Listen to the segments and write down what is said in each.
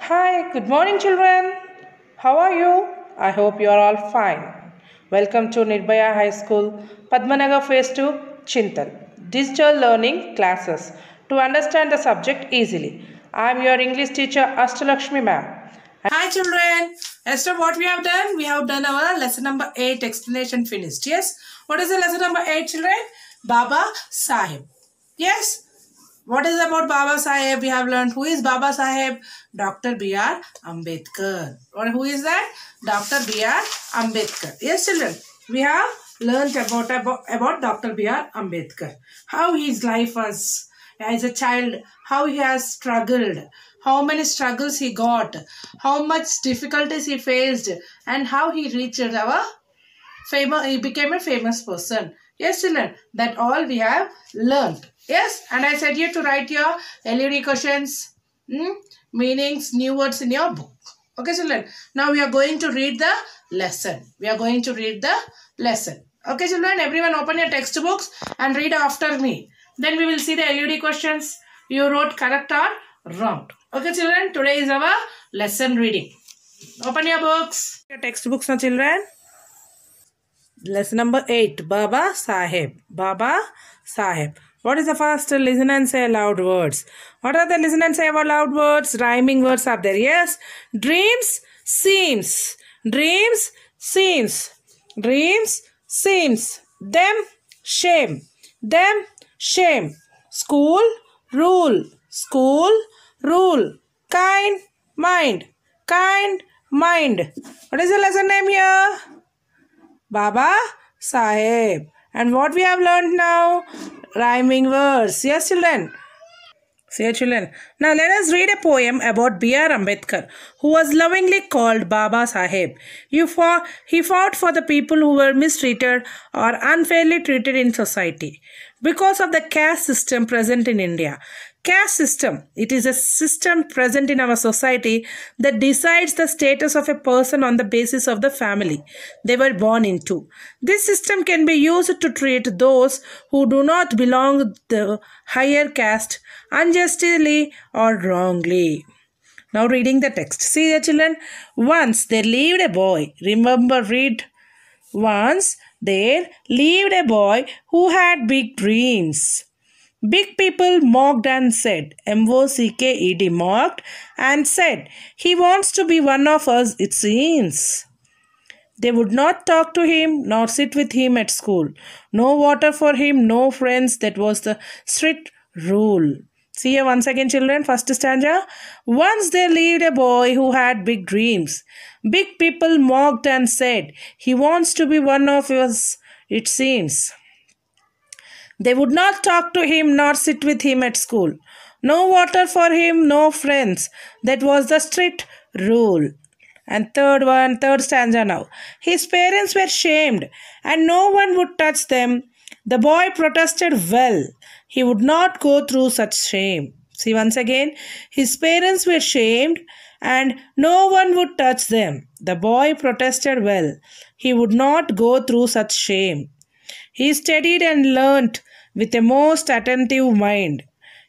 Hi, good morning, children. How are you? I hope you are all fine. Welcome to Nirbhaya High School, Padmanagar Phase 2, Chintal. Digital Learning Classes to understand the subject easily. I am your English teacher, Ashtalakshmi ma'am. Hi, children. Esther, what we have done? We have done our lesson number 8 explanation finished. Yes? What is the lesson number 8, children? Baba Sahib. Yes? What is about Baba Sahib? We have learned who is Baba Sahib? Dr. B.R. Ambedkar. Or who is that? Dr. B.R. Ambedkar. Yes, children. We have learned about Dr. B.R. Ambedkar. How his life was as a child. How he has struggled. How many struggles he got. How much difficulties he faced. And how he reached our famous. He became a famous person. Yes, children. That all we have learned. Yes, and I said you to write your LED questions, meanings, new words in your book. Okay, children. Now we are going to read the lesson. Okay, children. Everyone open your textbooks and read after me. Then we will see the LED questions. You wrote correct or wrong. Okay, children. Today is our lesson reading. Open your books. Your textbooks now, children. Lesson number 8. Baba Sahib. Baba Sahib. What is the first? Listen and say aloud words. What are the listen and say aloud words? Rhyming words are there. Yes. Dreams, seems. Dreams, seems. Dreams, seems. Them, shame. Them, shame. School, rule. School, rule. Kind, mind. Kind, mind. What is the lesson name here? Baba Sahib. And what we have learned now? Rhyming words. Yes, children. See you, children. Now let us read a poem about B.R. Ambedkar, who was lovingly called Baba Sahib. He fought for the people who were mistreated or unfairly treated in society because of the caste system present in India. Caste system. It is a system present in our society that decides the status of a person on the basis of the family they were born into. This system can be used to treat those who do not belong to the higher caste unjustly or wrongly. Now reading the text. See here, children. Once there lived a boy. Remember, read. Once there lived a boy who had big dreams. Big people mocked and said, M-O-C-K-E-D, mocked and said, he wants to be one of us, it seems. They would not talk to him nor sit with him at school. No water for him, no friends. That was the strict rule. See here once again, children, first stanza. Once there lived a boy who had big dreams. Big people mocked and said, he wants to be one of us, it seems. They would not talk to him nor sit with him at school. No water for him, no friends. That was the strict rule. And third stanza now. His parents were shamed and no one would touch them. The boy protested well. He would not go through such shame. See once again. His parents were shamed and no one would touch them. The boy protested well. He would not go through such shame. He studied and learnt with a most attentive mind.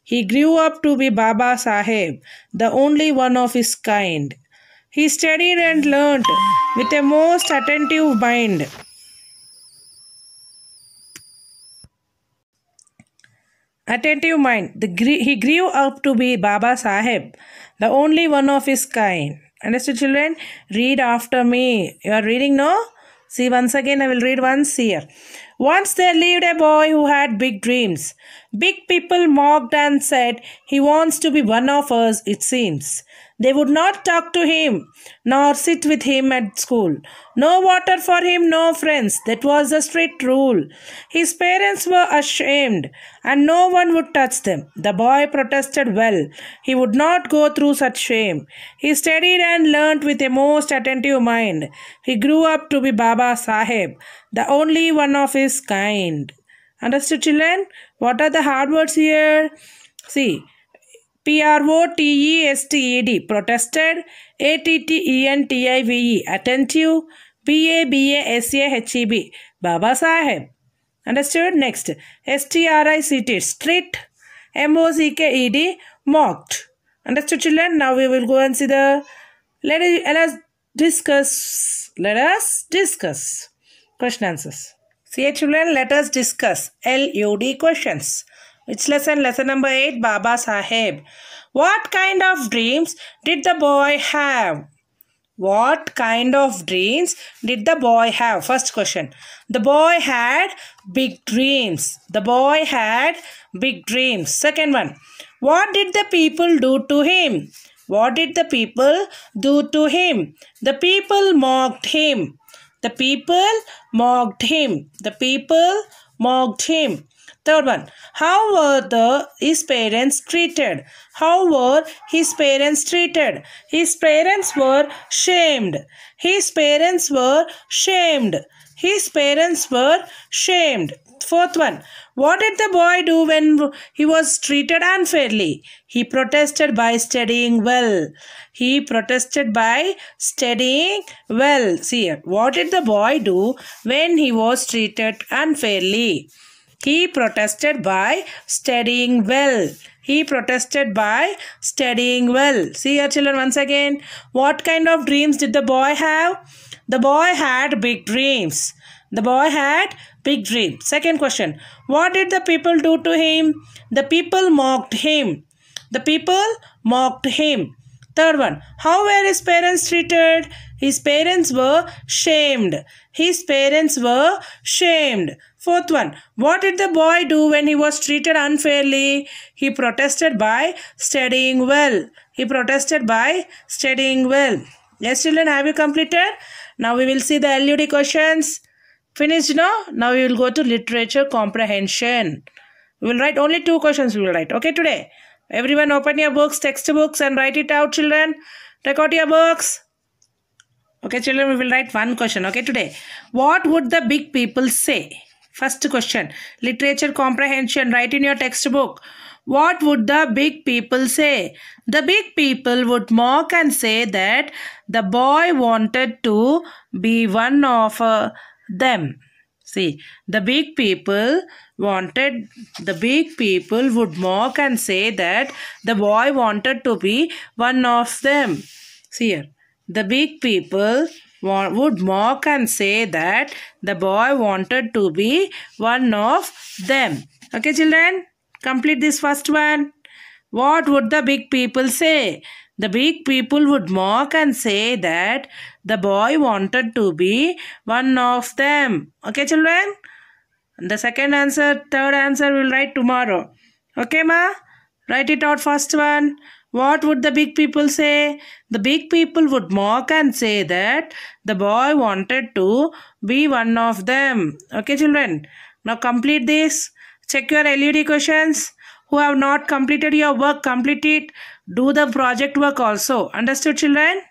He grew up to be Baba Sahib, the only one of his kind. He studied and learnt with a most attentive mind. He grew up to be Baba Sahib, the only one of his kind. Understood, children? Read after me. You are reading, no? See once again, I will read once here. Once there lived a boy who had big dreams. Big people mocked and said, he wants to be one of us, it seems. They would not talk to him, nor sit with him at school. No water for him, no friends. That was the strict rule. His parents were ashamed, and no one would touch them. The boy protested well. He would not go through such shame. He studied and learnt with a most attentive mind. He grew up to be Baba Sahib, the only one of his kind. Understood, children? What are the hard words here? See. Protested, protested, Attentive, attentive, Basaheb, Baba Sahib. Understood? Next, Strict, strict, Mocked, Understood, children? Now we will go and see the. Let us discuss. Let us discuss question answers. See, children, let us discuss LUD questions. Which lesson? Lesson number 8, Baba Saheb. What kind of dreams did the boy have? What kind of dreams did the boy have? First question. The boy had big dreams. The boy had big dreams. Second one. What did the people do to him? What did the people do to him? The people mocked him. The people mocked him. The people mocked him. Third one. How were his parents treated? How were his parents treated? His parents were shamed. His parents were shamed. His parents were shamed. Fourth one. What did the boy do when he was treated unfairly? He protested by studying well. He protested by studying well. See here. What did the boy do when he was treated unfairly? He protested by studying well. He protested by studying well. See here, children, once again. What kind of dreams did the boy have? The boy had big dreams. The boy had big dreams. Second question. What did the people do to him? The people mocked him. The people mocked him. Third one. How were his parents treated? His parents were shamed. His parents were shamed. Fourth one. What did the boy do when he was treated unfairly? He protested by studying well. He protested by studying well. Yes, children, have you completed? Now we will see the LUD questions. Finished, no? Now we will go to literature comprehension. We will write only 2 questions. We will write. Okay, today. Everyone open your books, textbooks, and write it out, children. Take out your books. Okay, children, we will write 1 question. Okay, today. What would the big people say? First question. Literature comprehension. Write in your textbook. What would the big people say? The big people would mock and say that the boy wanted to be one of them. See, the big people would mock and say that the boy wanted to be one of them. See here, the big people would mock and say that the boy wanted to be one of them. Okay, children, complete this first one. What would the big people say? The big people would mock and say that the boy wanted to be one of them. Okay, children? The second answer, third answer we'll write tomorrow. Okay, ma? Write it out first one. What would the big people say? The big people would mock and say that the boy wanted to be one of them. Okay, children? Now complete this. Check your LUD questions. Who have not completed your work, complete it. Do the project work also. Understood, children?